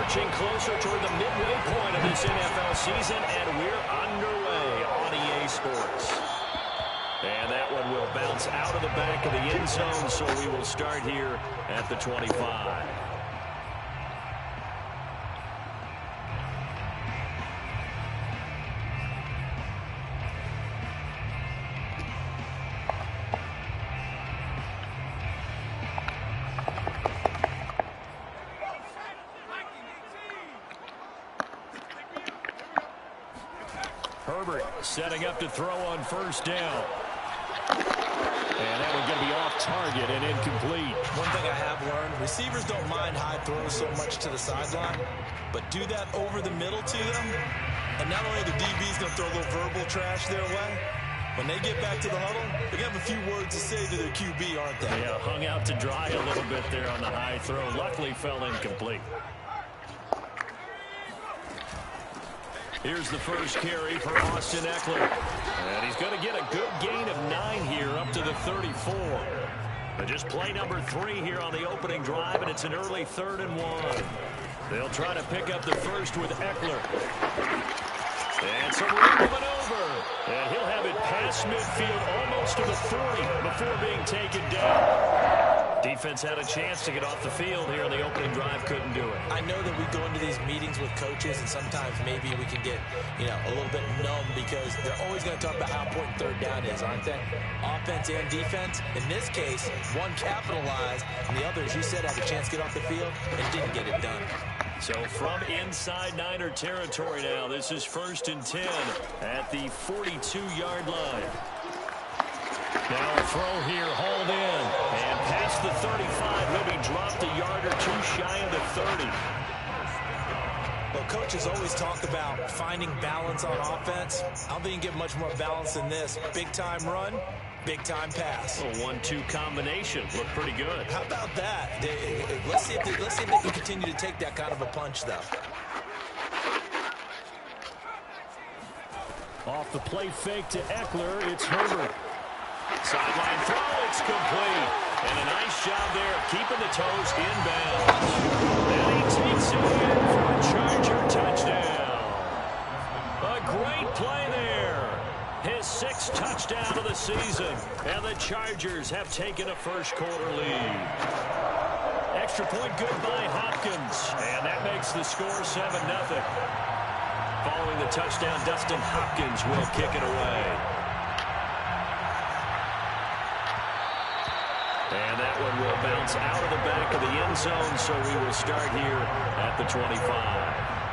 marching closer toward the midway point of this NFL season, and we're underway on EA Sports. And that one will bounce out of the back of the end zone, so we will start here at the 25. Herbert setting up to throw on first down. And that one going to be off target and incomplete. One thing I have learned, receivers don't mind high throws so much to the sideline, but do that over the middle to them, and not only the DB's going to throw a little verbal trash their way, when they get back to the huddle, they're going to have a few words to say to their QB, aren't they? Yeah, hung out to dry a little bit there on the high throw. Luckily fell incomplete. Here's the first carry for Austin Ekeler. And he's going to get a good gain of 9 here up to the 34. But just play number 3 here on the opening drive, and it's an early 3rd and 1. They'll try to pick up the first with Ekeler. And some room to maneuver. And he'll have it past midfield almost to the 30 before being taken down. Defense had a chance to get off the field here in the opening drive, couldn't do it. I know that we go into these meetings with coaches, and sometimes maybe we can get, a little bit numb because they're always going to talk about how important third down is, aren't they? Offense and defense. In this case, one capitalized, and the other, as you said, had a chance to get off the field and didn't get it done. So from inside Niner territory now, this is 1st and 10 at the 42-yard line. Now a throw here, hauled in, and past the 35, he'll be dropped a yard or 2 shy of the 30. Well, coaches always talk about finding balance on offense. I don't think you can get much more balance than this. Big-time run, big-time pass. A 1-2 combination. Looked pretty good. How about that? Let's see if they can continue to take that kind of a punch, though. Off the play fake to Ekeler, it's Herbert. Sideline throw, it's complete. And a nice job there keeping the toes inbounds. And he takes it in for a Charger touchdown. A great play there. His 6th touchdown of the season. And the Chargers have taken a first-quarter lead. Extra point good by Hopkins. And that makes the score 7-0. Following the touchdown, Dustin Hopkins will kick it away. And that one will bounce out of the back of the end zone, so we will start here at the 25.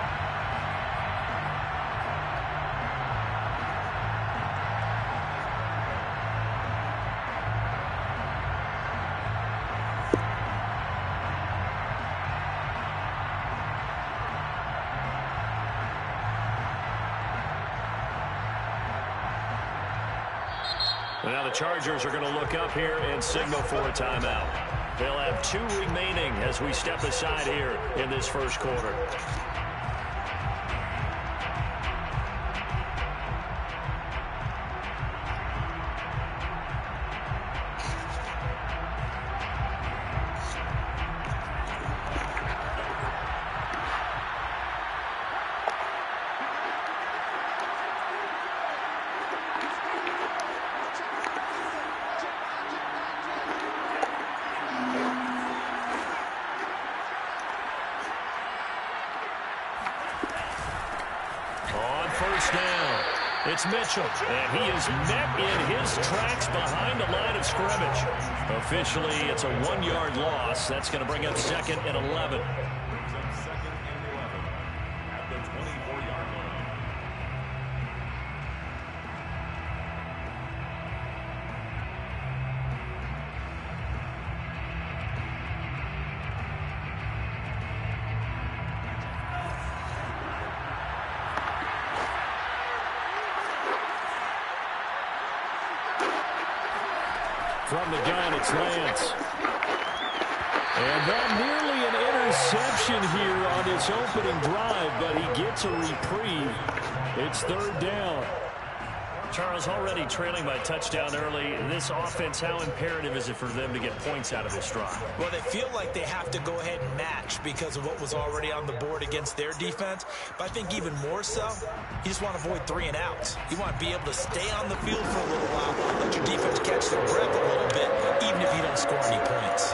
Now the Chargers are going to look up here and signal for a timeout. They'll have 2 remaining as we step aside here in this first quarter. It's Mitchell, and he is met in his tracks behind the line of scrimmage. Officially, it's a 1-yard loss. That's going to bring up 2nd and 11. From the gun, it's Lance. And that nearly an interception here on this opening drive, but he gets a reprieve. It's 3rd down. Charles, already trailing by touchdown early. This offense, how imperative is it for them to get points out of this drive? Well, they feel like they have to go ahead and match because of what was already on the board against their defense. But I think even more so, you just want to avoid 3 and outs. You want to be able to stay on the field for a little while, let your defense catch their breath a little bit, even if you don't score any points.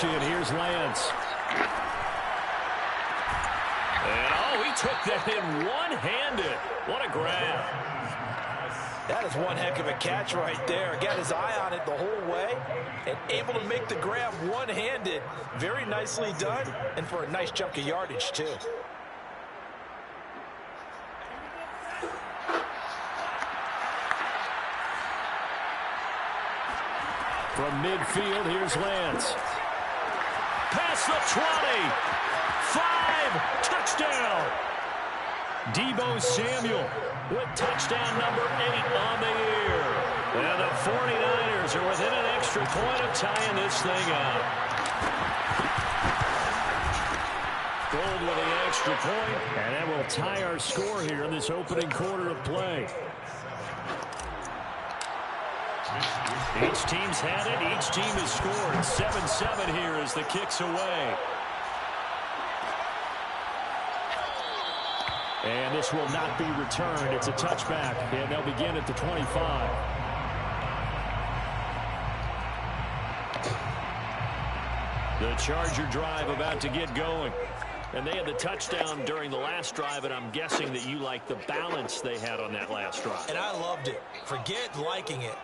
And here's Lance. And, oh, he took that in one-handed. What a grab. That is one heck of a catch right there. Got his eye on it the whole way and able to make the grab one-handed. Very nicely done, and for a nice chunk of yardage, too. From midfield, here's Lance. Past the 20. 5. Touchdown. Deebo Samuel with touchdown number 8 on the year. And the 49ers are within an extra point of tying this thing up. Gold with the extra point, and that will tie our score here in this opening quarter of play. Each team's had it. Each team has scored. 7-7 here as the kick's away. And this will not be returned. It's a touchback, and they'll begin at the 25. The Charger drive about to get going. And they had the touchdown during the last drive, and I'm guessing that you like the balance they had on that last drive. And I loved it. Forget liking it.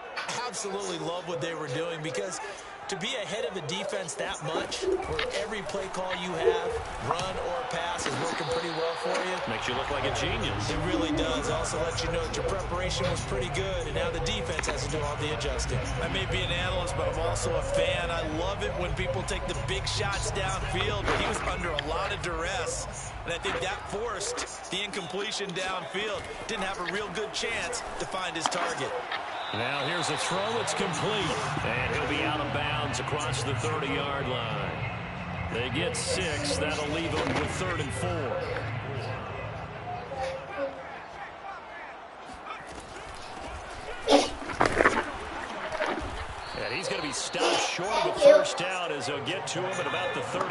Absolutely love what they were doing, because to be ahead of a defense that much, where every play call you have, run or pass, is working pretty well for you. Makes you look like a genius. It really does. Also lets you know that your preparation was pretty good, and now the defense has to do all the adjusting. I may be an analyst, but I'm also a fan. I love it when people take the big shots downfield, but he was under a lot of duress, and I think that forced the incompletion downfield. Didn't have a real good chance to find his target. Now here's a throw. It's complete. And he'll be out of bounds across the 30-yard line. They get 6. That'll leave them with 3rd and 4. And he's going to be stopped short of a first down as they'll get to him at about the 33.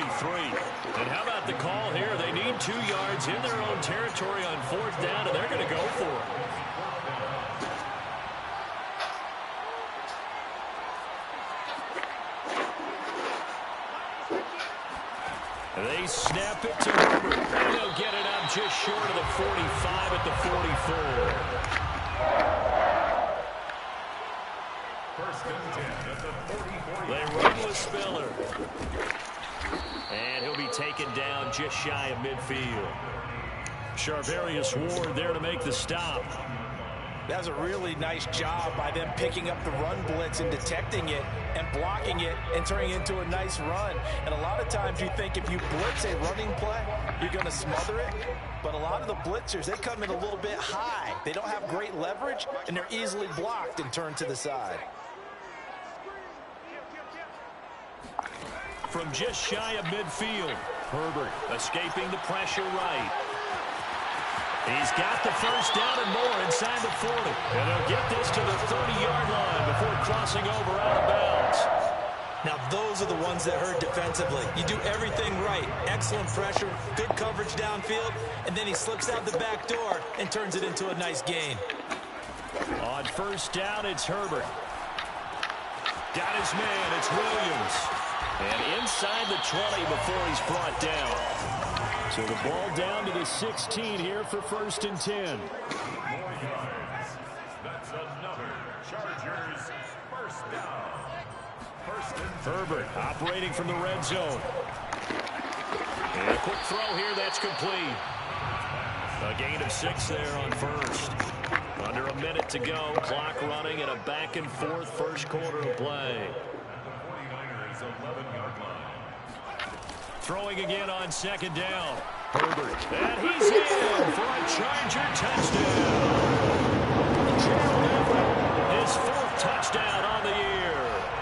And how about the call here? They need 2 yards in their own territory on 4th down, and they're going to go for it. They snap it to Herbert, and they'll get it up just short of the 45 at the 44. They run with Spiller. And he'll be taken down just shy of midfield. Charvarius Ward there to make the stop. That was a really nice job by them picking up the run blitz and detecting it and blocking it and turning it into a nice run. And a lot of times you think if you blitz a running play, you're going to smother it. But a lot of the blitzers, they come in a little bit high. They don't have great leverage, and they're easily blocked and turned to the side. From just shy of midfield, Herbert escaping the pressure right. He's got the first down and more inside the 40. And they'll get this to the 30-yard line before crossing over out of bounds. Now, those are the ones that hurt defensively. You do everything right. Excellent pressure, good coverage downfield, and then he slips out the back door and turns it into a nice gain. On first down, it's Herbert. Got his man, it's Williams. And inside the 20 before he's brought down. So the ball down to the 16 here for 1st and 10. That's another Chargers first down. Herbert operating from the red zone. And a quick throw here, that's complete. A gain of 6 there on first. Under a minute to go, clock running at a back and forth first quarter of play. The 49ers 11-yard line. Throwing again on 2nd down. Herbert. And he's in for a Charger touchdown. Gerald Everett, his 4th touchdown on the year.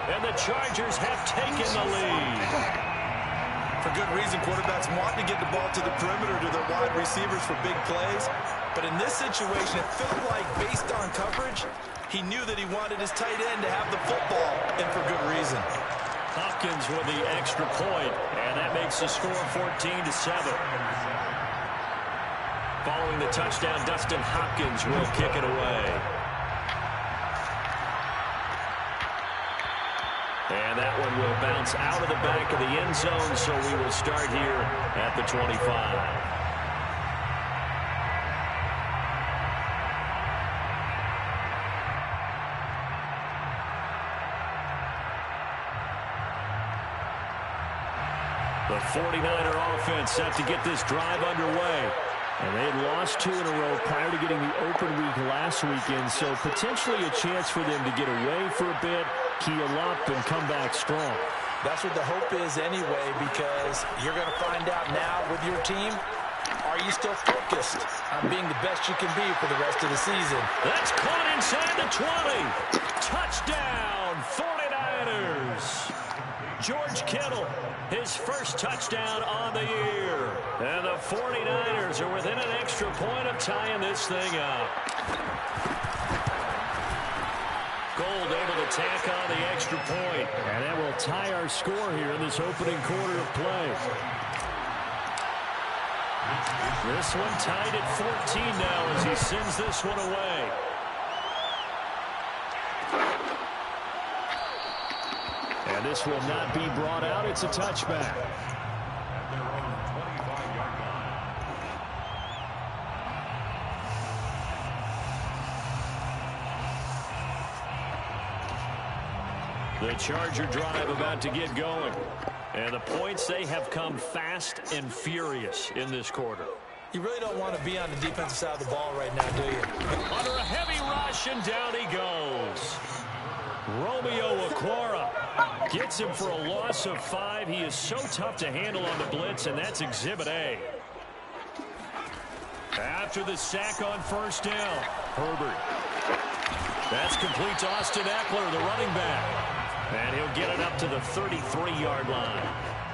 And the Chargers have quarterbacks want to get the ball to the perimeter to their wide receivers for big plays. But in this situation, it felt like, based on coverage, he knew that he wanted his tight end to have the football, and for good reason. Hopkins with the extra point, and that makes the score 14-7. Following the touchdown, Dustin Hopkins will kick it away. And that one will bounce out of the back of the end zone, so we will start here at the 25. The 49er offense set to get this drive underway. And they had lost 2 in a row prior to getting the open week last weekend, so potentially a chance for them to get away for a bit, keel up, and come back strong. That's what the hope is anyway, because you're going to find out now with your team, are you still focused on being the best you can be for the rest of the season? That's caught inside the 20. Touchdown, 49ers. George Kittle, his first touchdown on the year. And the 49ers are within an extra point of tying this thing up. Gold able to tack on the extra point. And that will tie our score here in this opening quarter of play. This one tied at 14 now as he sends this one away. And this will not be brought out. It's a touchback. The Charger drive about to get going. And the points, they have come fast and furious in this quarter. You really don't want to be on the defensive side of the ball right now, do you? Under a heavy rush, and down he goes. Romeo Okwara gets him for a loss of 5. He is so tough to handle on the blitz, and that's Exhibit A. After the sack on first down, Herbert. That's complete to Austin Eckler, the running back. And he'll get it up to the 33-yard line.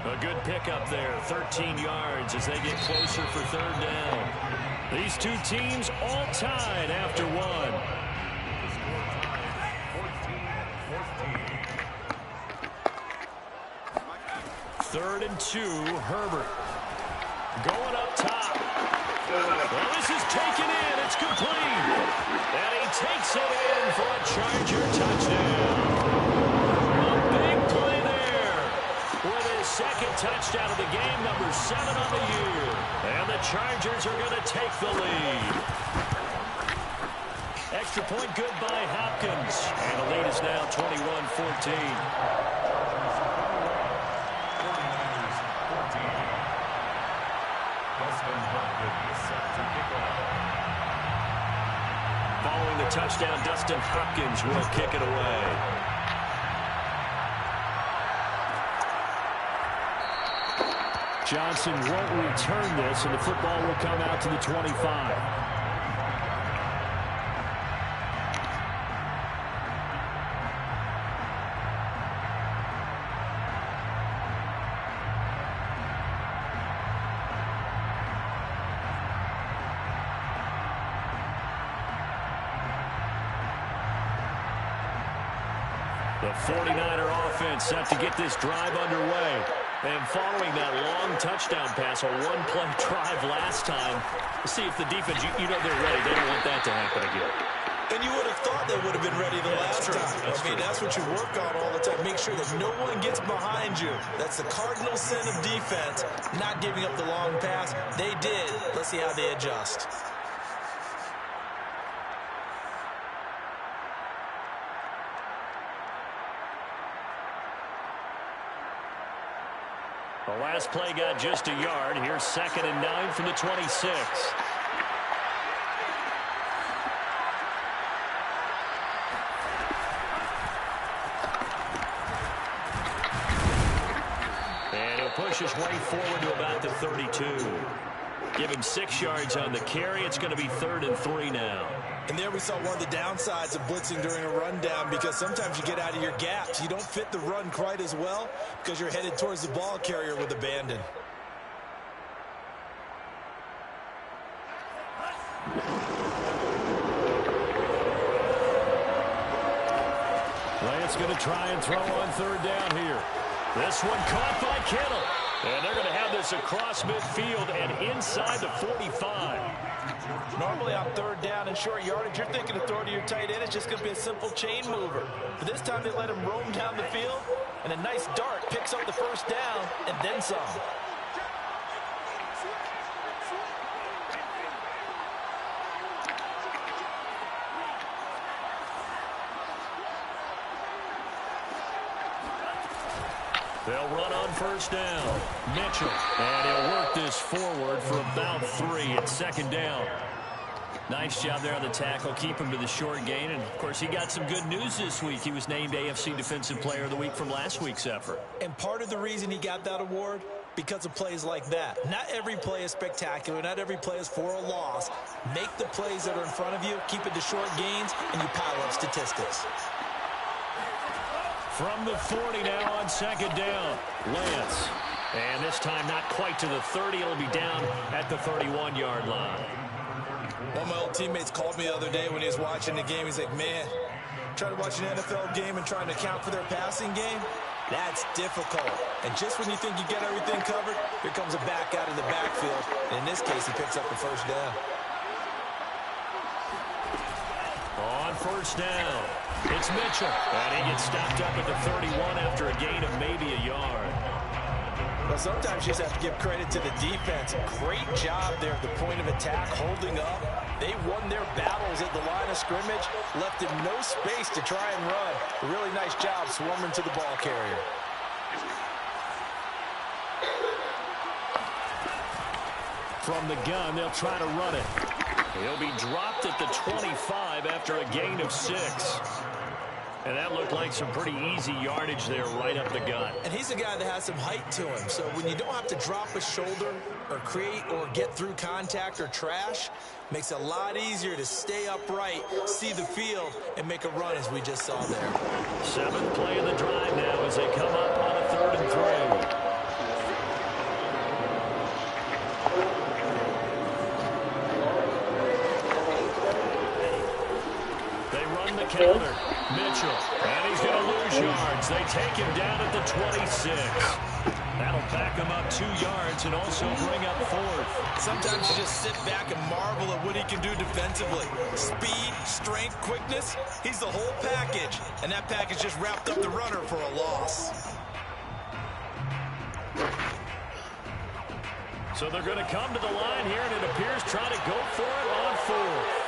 A good pickup there, 13 yards as they get closer for third down. These two teams all tied after one. 3rd and 2, Herbert. Going up top. Well, this is taken in. It's complete. And he takes it in for a Charger touchdown. A big play there with his second touchdown of the game, number 7 on the year. And the Chargers are going to take the lead. Extra point good by Hopkins. And the lead is now 21-14. Following the touchdown, Dustin Hopkins will kick it away. Johnson won't return this, and the football will come out to the 25. The 49er offense set to get this drive underway. And following that long touchdown pass, a one-play drive last time, see if the defense, you know they're ready. They don't want that to happen again. And you would have thought they would have been ready the last time. That's what you work on all the time. Make sure that no one gets behind you. That's the cardinal sin of defense, not giving up the long pass. They did. Let's see how they adjust. The last play got just a yard. Here's 2nd and 9 from the 26. And he'll push his way forward to about the 32. Give him 6 yards on the carry. It's going to be 3rd and 3 now. And there we saw one of the downsides of blitzing during a rundown, because sometimes you get out of your gaps. You don't fit the run quite as well because you're headed towards the ball carrier with abandon. Lance going to try and throw on third down here. This one caught by Kittle. And they're going to have this across midfield and inside the 45. Normally on third down and short yardage, you're thinking of throwing to your tight end. It's just going to be a simple chain mover. But this time they let him roam down the field, and a nice dart picks up the first down and then some. They'll run on first down. Mitchell. And he'll work this forward for about 3. It's second down. Nice job there on the tackle. Keep him to the short gain. And, of course, he got some good news this week. He was named AFC Defensive Player of the Week from last week's effort. And part of the reason he got that award, because of plays like that. Not every play is spectacular. Not every play is for a loss. Make the plays that are in front of you, keep it to short gains, and you pile up statistics. From the 40 now on second down, Lance. And this time not quite to the 30. It'll be down at the 31-yard line. One of my old teammates called me the other day when he was watching the game. He's like, man, trying to watch an NFL game and trying to account for their passing game, that's difficult. And just when you think you get everything covered, here comes a back out of the backfield. And in this case, he picks up the first down. On first down, it's Mitchell. And he gets stopped up at the 31 after a gain of maybe a yard. Well, sometimes you just have to give credit to the defense. Great job there at the point of attack, holding up. They won their battles at the line of scrimmage, left him no space to try and run. A really nice job swarming to the ball carrier. From the gun, they'll try to run it. He'll be dropped at the 25 after a gain of 6. And that looked like some pretty easy yardage there right up the gut. And he's a guy that has some height to him. So when you don't have to drop a shoulder or create or get through contact or trash, makes it a lot easier to stay upright, see the field, and make a run as we just saw there. 7th play of the drive now as they come up on a 3rd and 3. Counter, Mitchell, and he's going to lose yards. They take him down at the 26. That'll back him up 2 yards and also bring up 4th. Sometimes you just sit back and marvel at what he can do defensively. Speed, strength, quickness, he's the whole package. And that package just wrapped up the runner for a loss. So they're going to come to the line here, and it appears trying to go for it on 4th.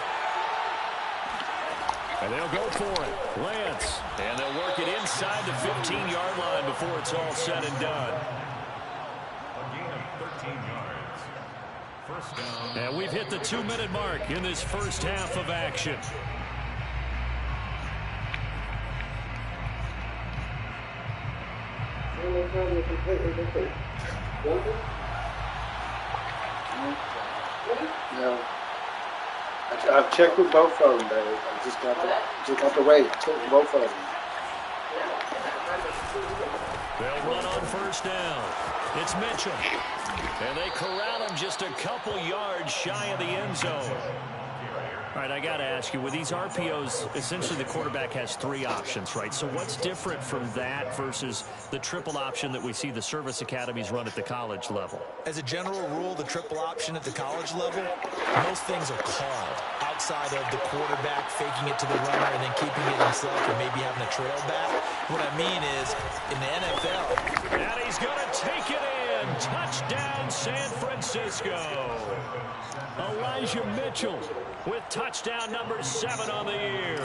And they'll go for it. Lance. And they'll work it inside the 15-yard line before it's all said and done. A gain of 13 yards. First down. And we've hit the 2-minute mark in this first half of action. No. I've checked with both of them, Dave. I just got to wait. Check with both of them. They'll run on first down. It's Mitchell. And they corral him just a couple yards shy of the end zone. All right, I got to ask you, with these RPOs, essentially the quarterback has 3 options, right? So what's different from that versus the triple option that we see the service academies run at the college level? As a general rule, the triple option at the college level, most things are called outside of the quarterback faking it to the runner and then keeping it himself or maybe having a trail back. What I mean is, in the NFL... And he's going to take it in. Touchdown, San Francisco. Elijah Mitchell with touchdown number 7 on the year.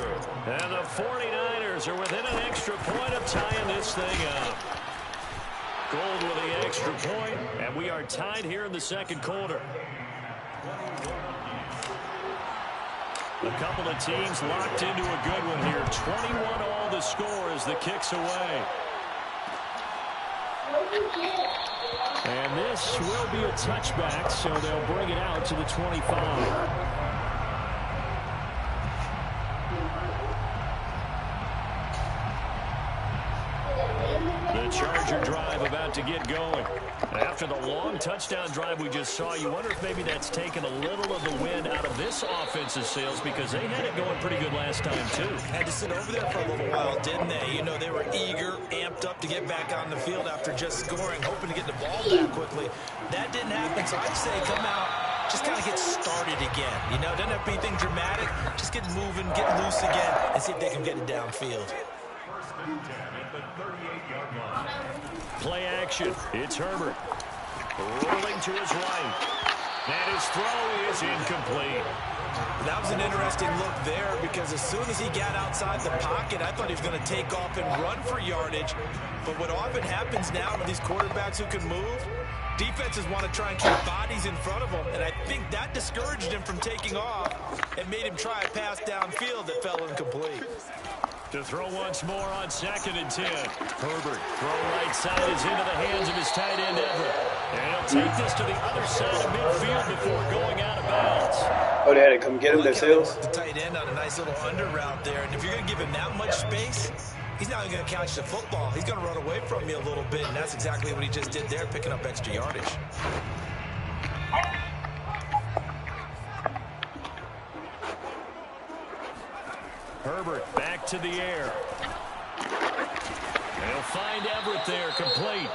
And the 49ers are within an extra point of tying this thing up. Gold with the extra point, and we are tied here in the second quarter. A couple of teams locked into a good one here. 21-all the score as the kick's away. And this will be a touchback, so they'll bring it out to the 25. The Charger drive about to get going. After the long touchdown drive we just saw, you wonder if maybe that's taken a little of the wind out of this offense's sails because they had it going pretty good last time, too. Had to sit over there for a little while, didn't they? You know, they were eager, amped up to get back on the field after just scoring, hoping to get the ball back quickly. That didn't happen, so I'd say come out, just kind of get started again. You know, doesn't have to be anything dramatic. Just get moving, get loose again, and see if they can get it downfield. First and 10 at the 38-yard line. Play action. It's Herbert. Rolling to his right. And his throw is incomplete. That was an interesting look there because as soon as he got outside the pocket, I thought he was going to take off and run for yardage. But what often happens now with these quarterbacks who can move, defenses want to try and keep bodies in front of them. And I think that discouraged him from taking off and made him try a pass downfield that fell incomplete. To throw once more on 2nd and 10. Herbert, throw right side is into the hands of his tight end, Everett. And he'll take this to the other side of midfield before going out of bounds. Oh, they had to come get him themselves? The tight end on a nice little under route there. And if you're going to give him that much space, he's not going to catch the football. He's going to run away from you a little bit, and that's exactly what he just did there, picking up extra yardage. Herbert back to the air. They'll find Everett there, complete.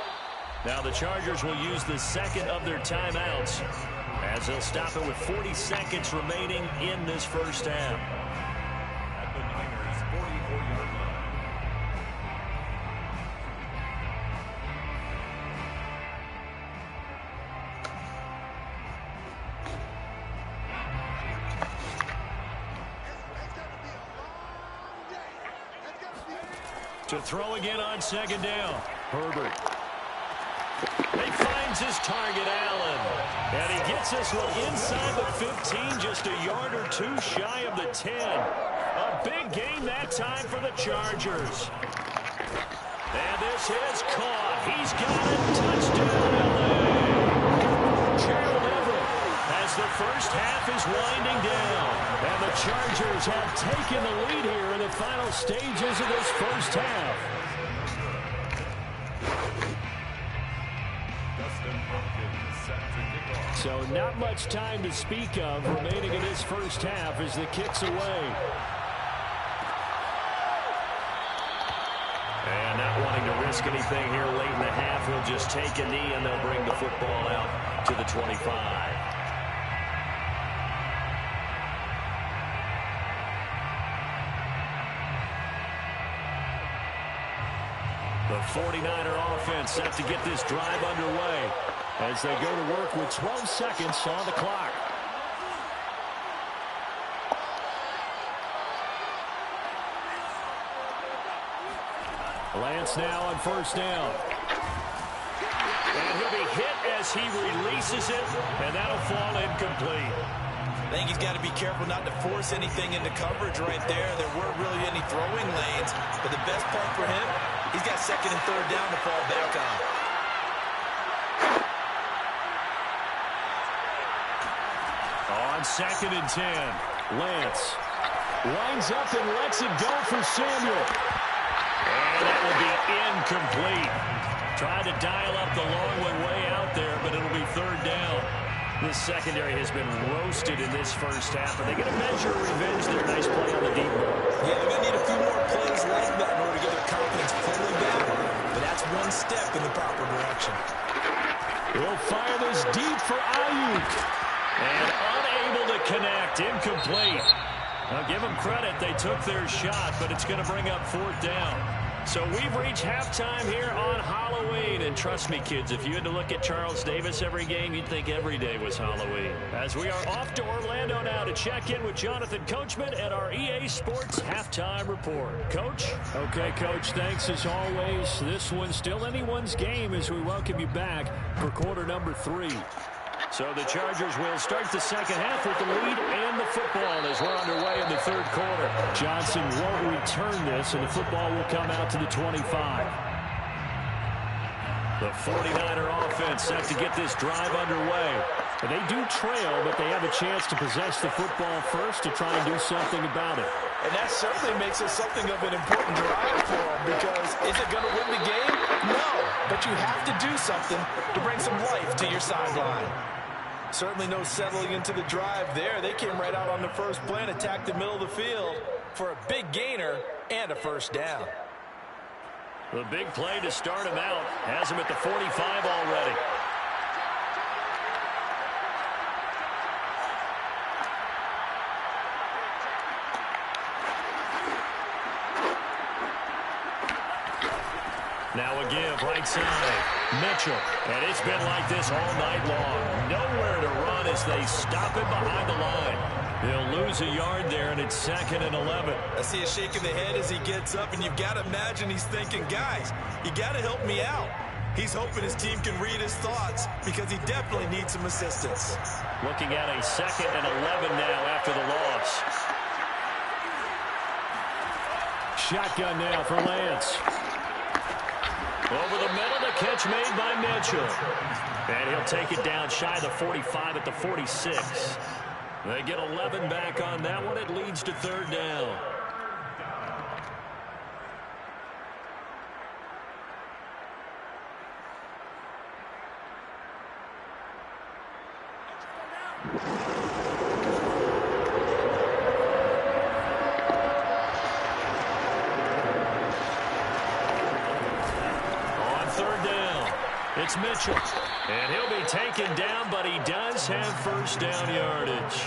Now the Chargers will use the second of their timeouts as they'll stop it with 40 seconds remaining in this first half. At the Niners' 44-yard line. To throw again on 2nd down. Herbert. He finds his target, Allen. And he gets this one inside the 15, just a yard or two shy of the 10. A big gain that time for the Chargers. And this is caught. He's got it. Touchdown, LA. Gerald Everett as the first half is winding down. And the Chargers have taken the lead here in the final stages of this first half. So not much time to speak of remaining in this first half as the kick's away. And not wanting to risk anything here late in the half, he'll just take a knee and they'll bring the football out to the 25. The 49er offense set to get this drive underway as they go to work with 12 seconds on the clock. Lance now on 1st down. And he'll be hit as he releases it, and that'll fall incomplete. I think he's got to be careful not to force anything into coverage right there. There weren't really any throwing lanes, but the best part for him, he's got 2nd and 3rd down to fall back on. On 2nd and 10, Lance winds up and lets it go for Samuel. And that will be incomplete. Tried to dial up the long way out there, but it'll be 3rd down. This secondary has been roasted in this first half. Are they going to measure revenge there? Nice play on the deep ball. Yeah, they're going to need a few more plays like that in order to get their confidence fully back. But that's one step in the proper direction. He'll fire this deep for Ayuk. And unable to connect. Incomplete. Now give them credit. They took their shot, but it's going to bring up 4th down. So we've reached halftime here on Halloween. And trust me, kids, if you had to look at Charles Davis every game, you'd think every day was Halloween. As we are off to Orlando now to check in with Jonathan Coachman at our EA Sports Halftime Report. Coach? Okay, Coach, thanks as always. This one's still anyone's game as we welcome you back for quarter number 3. So the Chargers will start the second half with the lead and the football as we're underway in the 3rd quarter. Johnson won't return this, and the football will come out to the 25. The 49er offense set to get this drive underway. And they do trail, but they have a chance to possess the football first to try and do something about it. And that certainly makes it something of an important drive for them because is it going to win the game? No, but you have to do something to bring some life to your sideline. Certainly no settling into the drive there. They came right out on the first play and attacked the middle of the field for a big gainer and a first down. The big play to start him out has him at the 45 already. Now a give right side. Mitchell. And it's been like this all night long. Nowhere to run as they stop him behind the line. They'll lose a yard there, and it's 2nd and 11. I see a shake of the head as he gets up, and you've got to imagine he's thinking, guys, you got to help me out. He's hoping his team can read his thoughts because he definitely needs some assistance. Looking at a 2nd and 11 now after the loss. Shotgun now for Lance. Over the middle, the catch made by Mitchell. And he'll take it down shy of the 45 at the 46. They get 11 back on that one. It leads to 3rd down. It's Mitchell, and he'll be taken down, but he does have first down yardage.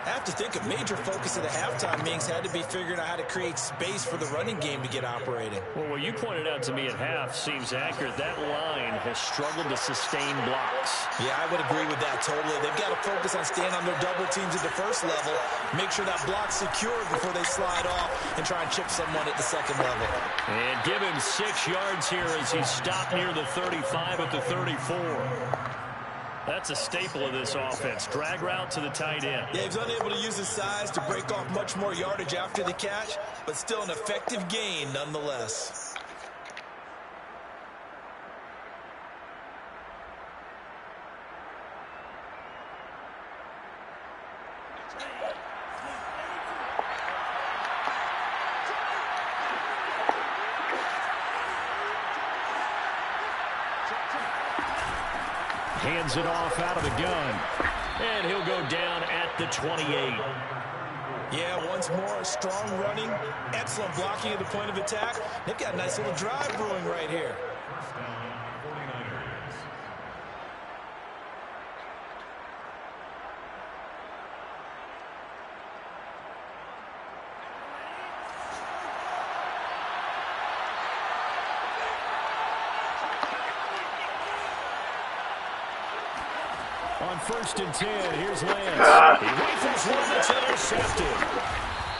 I have to think a major focus of the halftime meetings had to be figuring out how to create space for the running game to get operating. Well, what you pointed out to me at half seems accurate. That line has struggled to sustain blocks. Yeah, I would agree with that totally. They've got to focus on staying on their double teams at the first level, make sure that block's secure before they slide off and try and chip someone at the second level. And give him 6 yards here as he's stopped near the 35 at the 34. That's a staple of this offense. Drag route to the tight end. Yeah, he's unable to use his size to break off much more yardage after the catch, but still an effective gain nonetheless. Hands it off out of the gun. And he'll go down at the 28. Yeah, once more, strong running, excellent blocking at the point of attack. They've got a nice little drive brewing right here. First down, 49ers. On 1st and 10, here's Lance. He rifles one that's intercepted.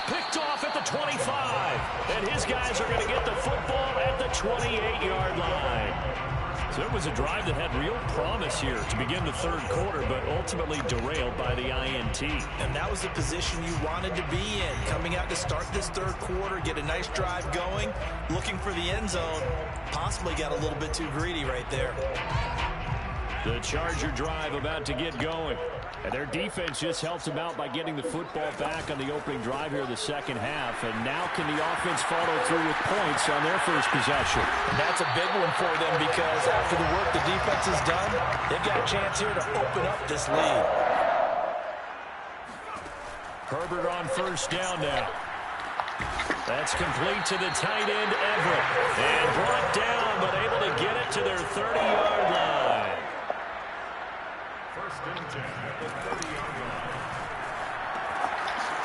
Picked off at the 25. And his guys are going to get the football at the 28-yard line. So it was a drive that had real promise here to begin the 3rd quarter, but ultimately derailed by the INT. And that was the position you wanted to be in. Coming out to start this 3rd quarter, get a nice drive going, looking for the end zone. Possibly got a little bit too greedy right there. The Charger drive about to get going. And their defense just helps them out by getting the football back on the opening drive here in the 2nd half. And now can the offense follow through with points on their first possession? And that's a big one for them because after the work the defense has done, they've got a chance here to open up this lead. Herbert on 1st down now. That's complete to the tight end, Everett. And brought down, but able to get it to their 30-yard line. First and 10 at the 30-yard line.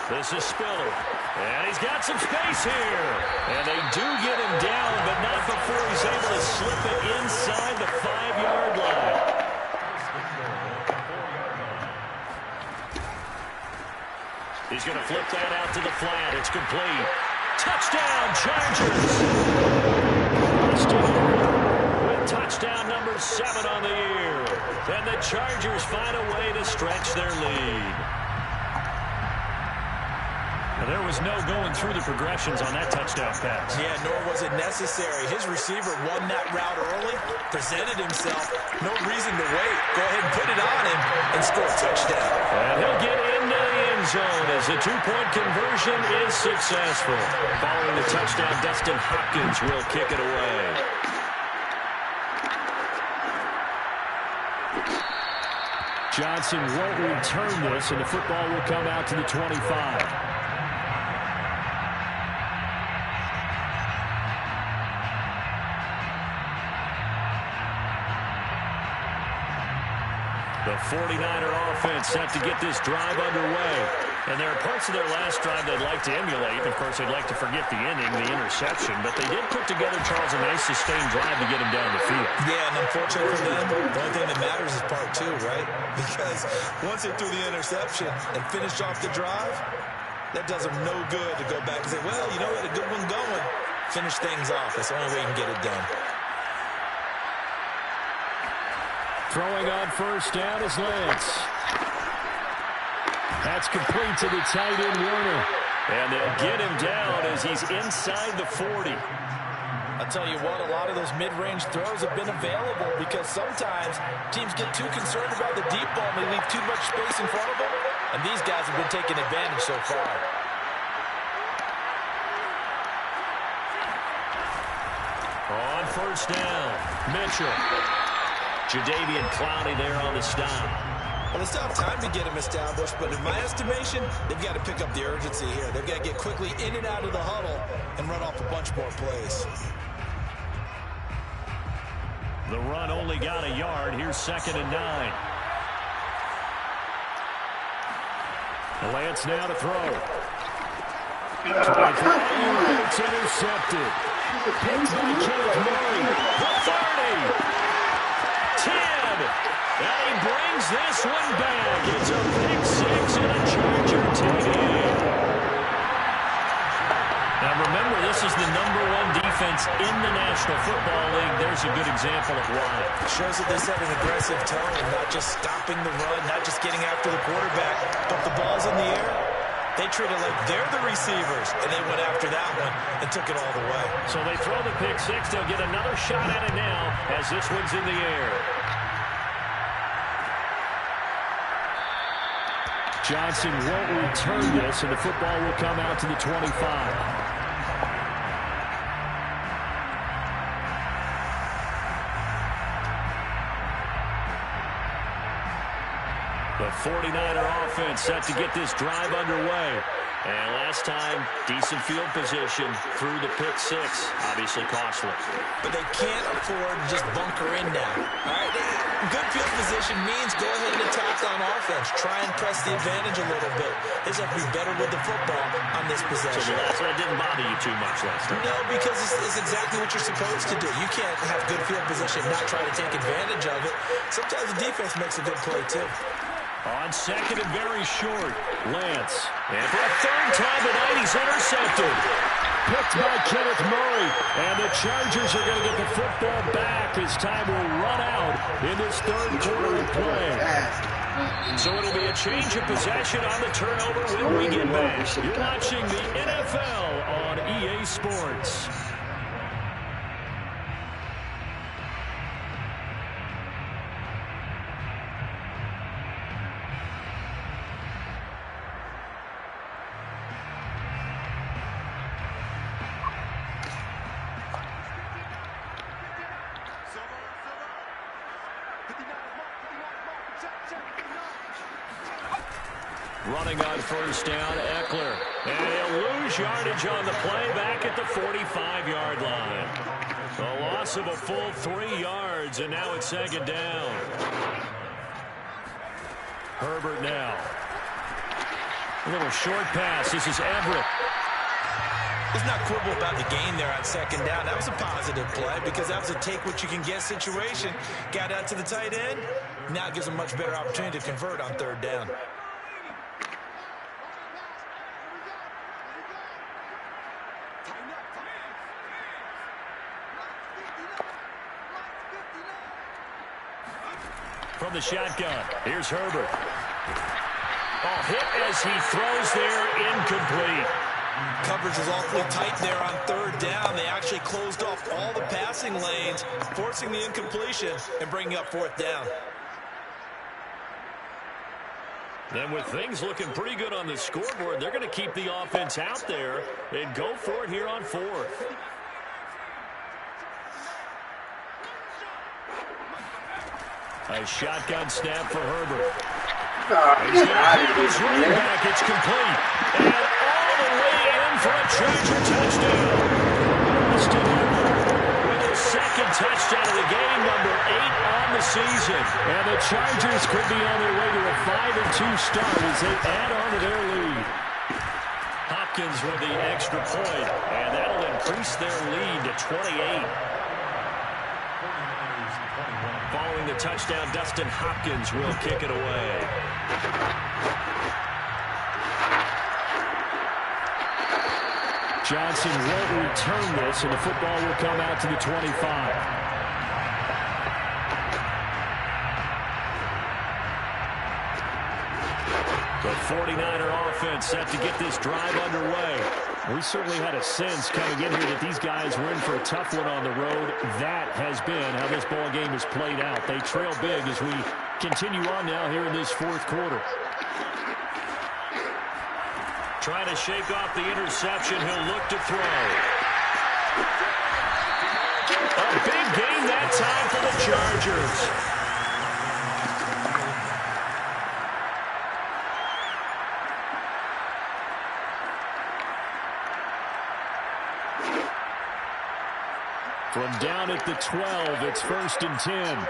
This is Spiller. And he's got some space here. And they do get him down, but not before he's able to slip it inside the 5-yard line. He's going to flip that out to the flat. It's complete. Touchdown, Chargers! With touchdown number 7 on the year. And the Chargers find a way to stretch their lead. Now, there was no going through the progressions on that touchdown pass. Yeah, nor was it necessary. His receiver won that route early, presented himself. No reason to wait. Go ahead and put it on him and score a touchdown. And he'll get into the end zone as the 2-point conversion is successful. Following the touchdown, Dustin Hopkins will kick it away. Johnson won't return this, and the football will come out to the 25. The 49er offense set to get this drive underway. And there are parts of their last drive they'd like to emulate. Of course, they'd like to forget the inning, the interception. But they did put together, Charles, a nice sustained drive to get him down the field. Yeah, and unfortunately for them, the only thing that matters is part two, right? Because once they threw the interception and finished off the drive, that does them no good to go back and say, well, you know, we had a good one going. Finish things off. That's the only way you can get it done. Throwing on first down is Lance. That's complete to the tight end, Warner. And they'll get him down as he's inside the 40. I'll tell you what, a lot of those mid-range throws have been available because sometimes teams get too concerned about the deep ball and they leave too much space in front of them. And these guys have been taking advantage so far. On first down, Mitchell. Jadeveon Clowney there on the stop. Well, it's not time to get him established, but in my estimation, they've got to pick up the urgency here. They've got to get quickly in and out of the huddle and run off a bunch more plays. The run only got a yard. Here's 2nd and 9. Lance now to throw. It's intercepted. Picked by Kenneth Murray. The 30. 10. And he brings this one back. It's a pick six and a Charger TD. Now remember, this is the #1 defense in the National Football League. There's a good example of why. It shows that they set an aggressive tone, not just stopping the run, not just getting after the quarterback, but the ball's in the air. They treat it like they're the receivers, and they went after that one and took it all the way. So they throw the pick six. They'll get another shot at it now as this one's in the air. Johnson won't return this, and the football will come out to the 25. The 49er offense set to get this drive underway. And last time, decent field position through the pick six. Obviously costly. But they can't afford to just bunker in now. All right, good field position means go ahead and attack on offense. Try and press the advantage a little bit. They just have to be better with the football on this possession. So it didn't bother you too much last time? No, because it's exactly what you're supposed to do. You can't have good field position and not try to take advantage of it. Sometimes the defense makes a good play, too. On second and very short, Lance. And for a third time tonight, he's intercepted. Picked by Kenneth Murray. And the Chargers are going to get the football back as time will run out in this third quarter of play. So it'll be a change of possession on the turnover when we get back. You're watching the NFL on EA Sports. Running on first down, Eckler. And he'll lose yardage on the play back at the 45-yard line. A loss of a full 3 yards, and now it's 2nd down. Herbert now. A little short pass. This is Everett. Let's not quibble about the gain there on 2nd down. That was a positive play because that was a take-what-you-can-get situation. Got out to the tight end. Now it gives them much better opportunity to convert on 3rd down. From the shotgun, here's Herbert. Oh, hit as he throws there, incomplete. Coverage is awfully tight there on 3rd down. They actually closed off all the passing lanes, forcing the incompletion and bringing up 4th down. Then with things looking pretty good on the scoreboard, they're going to keep the offense out there and go for it here on 4th. A shotgun snap for Herbert. He's going to have his running back. It's complete. And all the way in for a Charger touchdown. Austin Ekeler with his second touchdown of the game, number 8 on the season. And the Chargers could be on their way to a 5-2 start as they add on to their lead. Hopkins with the extra point, and that'll increase their lead to 28. Following the touchdown, Dustin Hopkins will kick it away. Johnson won't return this, and the football will come out to the 25. The 49er offense set to get this drive underway. We certainly had a sense coming in here that these guys were in for a tough one on the road. That has been how this ball game has played out. They trail big as we continue on now here in this fourth quarter. Trying to shake off the interception. He'll look to throw. A big game that time for the Chargers. From down at the 12, it's 1st and 10.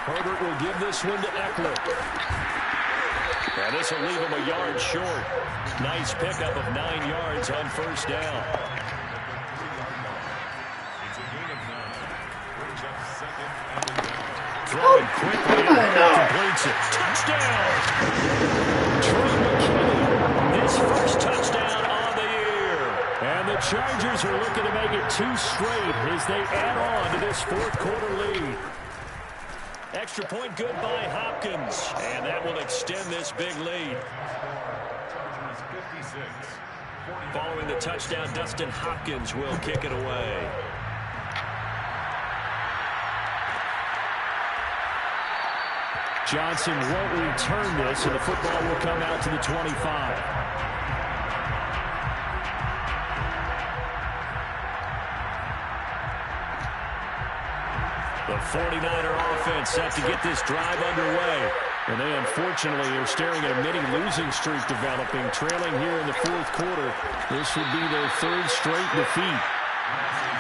Herbert will give this one to Ekeler. And this will leave him a yard short. Nice pickup of 9 yards on first down. Throwing quickly and completes it. Touchdown! Trey McKinney, his first touchdown on the year. And the Chargers are looking to make it 2 straight as they add on to this fourth quarter lead. Extra point good by Hopkins, and that will extend this big lead. Following the touchdown, Dustin Hopkins will kick it away. Johnson won't return this, and the football will come out to the 25. The 49er offense set to get this drive underway. And they unfortunately are staring at a mini losing streak developing, trailing here in the fourth quarter. This would be their 3rd straight defeat.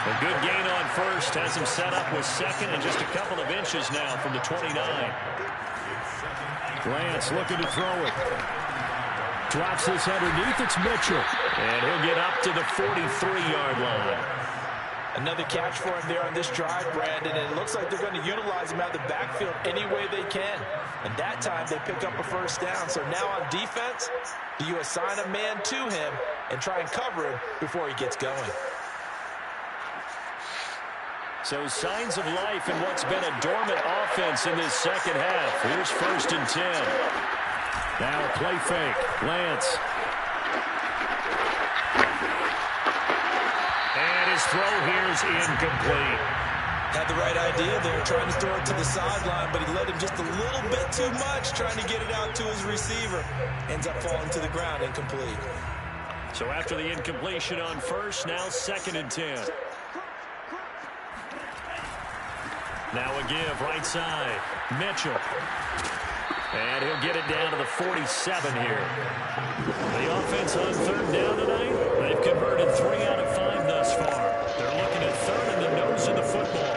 A good gain on first has him set up with second and just a couple of inches now from the 29. Lance looking to throw it. Drops this underneath. It's Mitchell. And he'll get up to the 43-yard line. Another catch for him there on this drive, Brandon, and it looks like they're going to utilize him out of the backfield any way they can. And that time they pick up a first down. So now on defense, do you assign a man to him and try and cover him before he gets going? So signs of life in what's been a dormant offense in this second half. Here's 1st and 10. Now a play fake. Lance. And his throw here is incomplete. Had the right idea there, trying to throw it to the sideline, but he led him just a little bit too much, trying to get it out to his receiver. Ends up falling to the ground, incomplete. So after the incompletion on first, now 2nd and 10. Now a give, right side. Mitchell. And he'll get it down to the 47 here. The offense on 3rd down tonight, they've converted 3 out of 5 thus far. They're looking at 3rd and the nose of the football.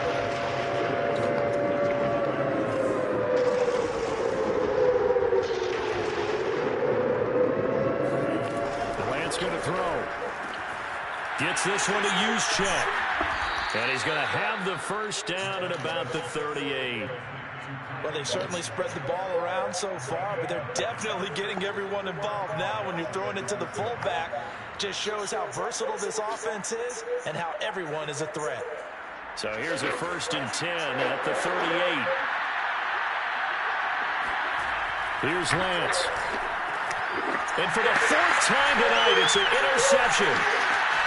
Lance going to throw. Gets this one to Juszczyk. And he's going to have the first down at about the 38. Well, they certainly spread the ball around so far, but they're definitely getting everyone involved now. When you're throwing it to the fullback, just shows how versatile this offense is and how everyone is a threat. So here's a 1st and 10 at the 38. Here's Lance. And for the 4th time tonight, it's an interception.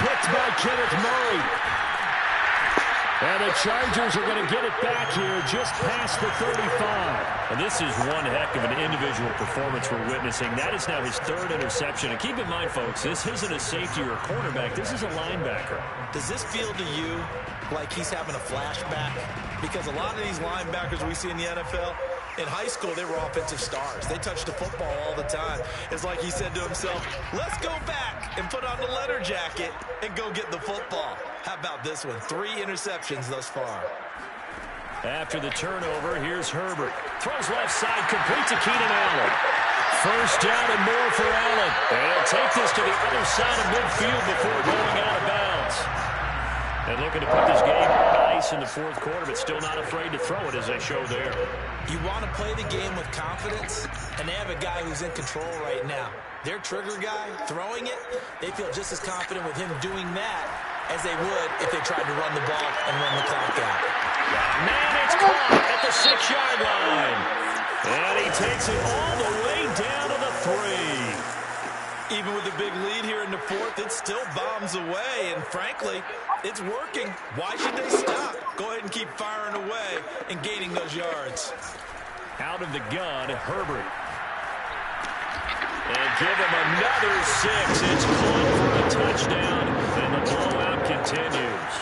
Picked by Kenneth Murray. And the Chargers are going to get it back here just past the 35. And this is one heck of an individual performance we're witnessing. That is now his 3rd interception. And keep in mind, folks, this isn't a safety or a cornerback. This is a linebacker. Does this feel to you like he's having a flashback because a lot of these linebackers we see in the NFL, in high school, they were offensive stars. They touched the football all the time. It's like he said to himself, let's go back and put on the leather jacket and go get the football. How about this one? 3 interceptions thus far. After the turnover, here's Herbert. Throws left side, complete to Keenan Allen. First down and more for Allen. And he'll take this to the other side of midfield before going out of bounds. And looking to put this game on ice in the fourth quarter, but still not afraid to throw it as they show there. You want to play the game with confidence, and they have a guy who's in control right now. Their trigger guy, throwing it, they feel just as confident with him doing that as they would if they tried to run the ball and run the clock out. Man, it's caught at the 6-yard line. And he takes it all the way down to the 3. Even with a big lead here in the fourth, it still bombs away, and frankly, it's working. Why should they stop? Go ahead and keep firing away and gaining those yards. Out of the gun, Herbert. And give him another 6. It's caught for a touchdown, and the blowout continues.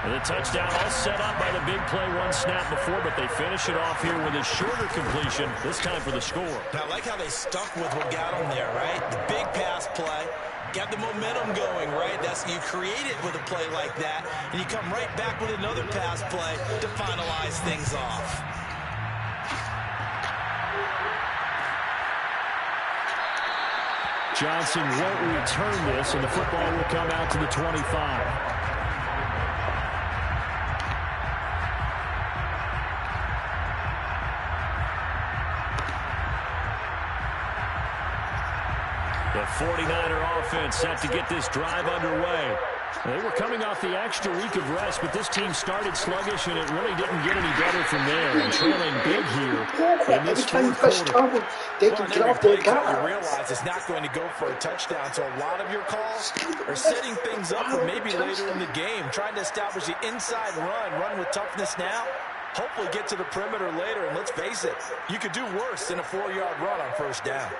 And the touchdown all set up by the big play, 1 snap before, but they finish it off here with a shorter completion, this time for the score. And I like how they stuck with what got them there, right? The big pass play, got the momentum going, right? That's you create it with a play like that, and you come right back with another pass play to finalize things off. Johnson won't return this, and the football will come out to the 25. The 49er offense set to get this drive underway. They were coming off the extra week of rest, but this team started sluggish, and it really didn't get any better from there. And trailing big here in this fourth quarter. They can get off their guard. You realize it's not going to go for a touchdown, so a lot of your calls are setting things up for maybe later in the game, trying to establish the inside run with toughness now, hopefully get to the perimeter later, and let's face it, you could do worse than a 4-yard run on first down.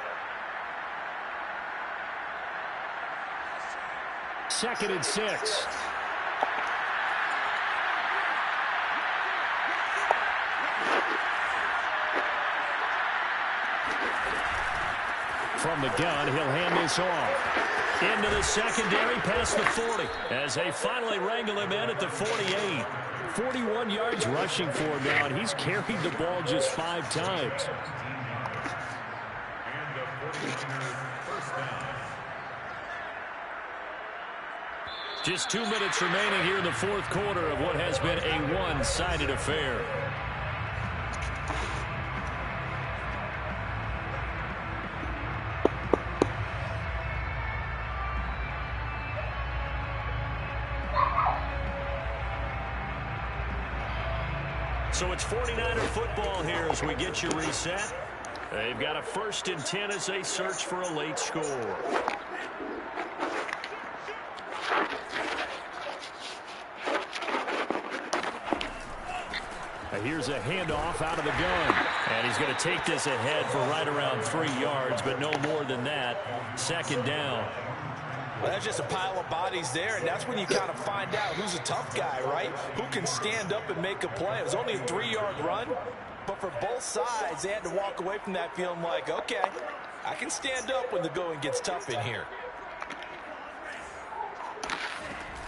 2nd and 6. From the gun, he'll hand this off. Into the secondary, past the 40. As they finally wrangle him in at the 48. 41 yards rushing for him now, and he's carried the ball just 5 times. And the 49ers first down. Just 2 minutes remaining here in the fourth quarter of what has been a one-sided affair. So it's 49er football here as we get you reset. They've got a 1st and 10 as they search for a late score. Here's a handoff out of the gun. And he's going to take this ahead for right around 3 yards, but no more than that. 2nd down. Well, that's just a pile of bodies there, and that's when you kind of find out who's a tough guy, right? Who can stand up and make a play. It was only a 3-yard run, but for both sides, they had to walk away from that feeling like, okay, I can stand up when the going gets tough in here.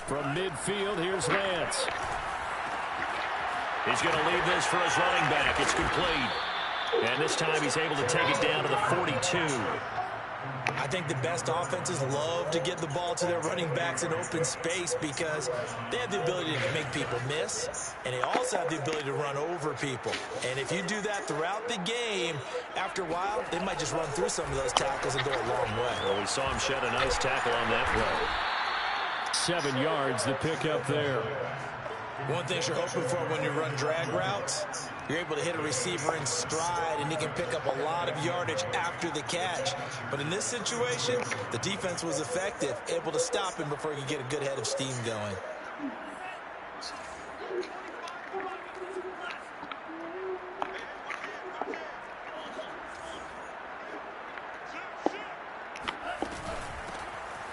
From midfield, here's Lance. He's going to leave this for his running back. It's complete. And this time he's able to take it down to the 42. I think the best offenses love to get the ball to their running backs in open space because they have the ability to make people miss, and they also have the ability to run over people. And if you do that throughout the game, after a while, they might just run through some of those tackles and go a long way. Well, we saw him shed a nice tackle on that play. 7 yards, the pickup there. One thing you're hoping for when you run drag routes, you're able to hit a receiver in stride, and he can pick up a lot of yardage after the catch. But in this situation, the defense was effective, able to stop him before he could get a good head of steam going.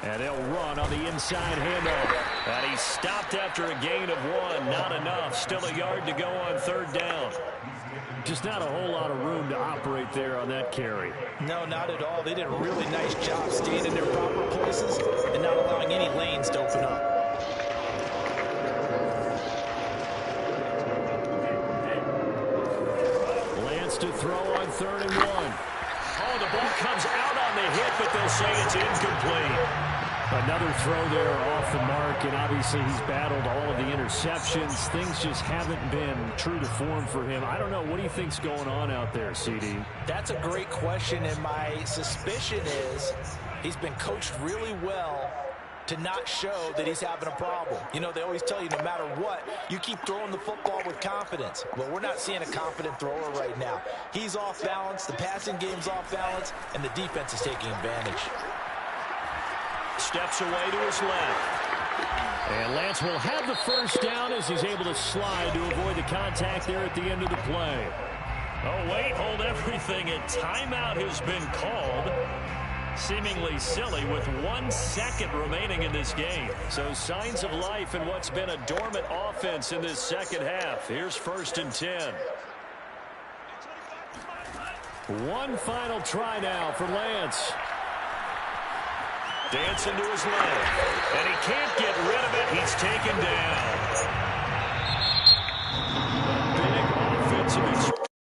And they'll run on the inside handoff. And he stopped after a gain of 1. Not enough. Still a yard to go on 3rd down. Just not a whole lot of room to operate there on that carry. No, not at all. They did a really nice job staying in their proper places and not allowing any lanes to open up. Lance to throw on 3rd and 1. Oh, the ball comes out on the hit, but they'll say it's incomplete. Another throw there off the mark, and obviously he's battled all of the interceptions. Things just haven't been true to form for him. I don't know. What do you think's going on out there, CD? That's a great question, and my suspicion is he's been coached really well to not show that he's having a problem. You know, they always tell you no matter what, you keep throwing the football with confidence. Well, we're not seeing a confident thrower right now. He's off balance, the passing game's off balance, and the defense is taking advantage. Steps away to his left. And Lance will have the 1st down as he's able to slide to avoid the contact there at the end of the play. Oh, wait, hold everything. A timeout has been called. Seemingly silly with 1 second remaining in this game. So signs of life in what's been a dormant offense in this second half. Here's 1st and 10. One final try now for Lance. Dancing to his left.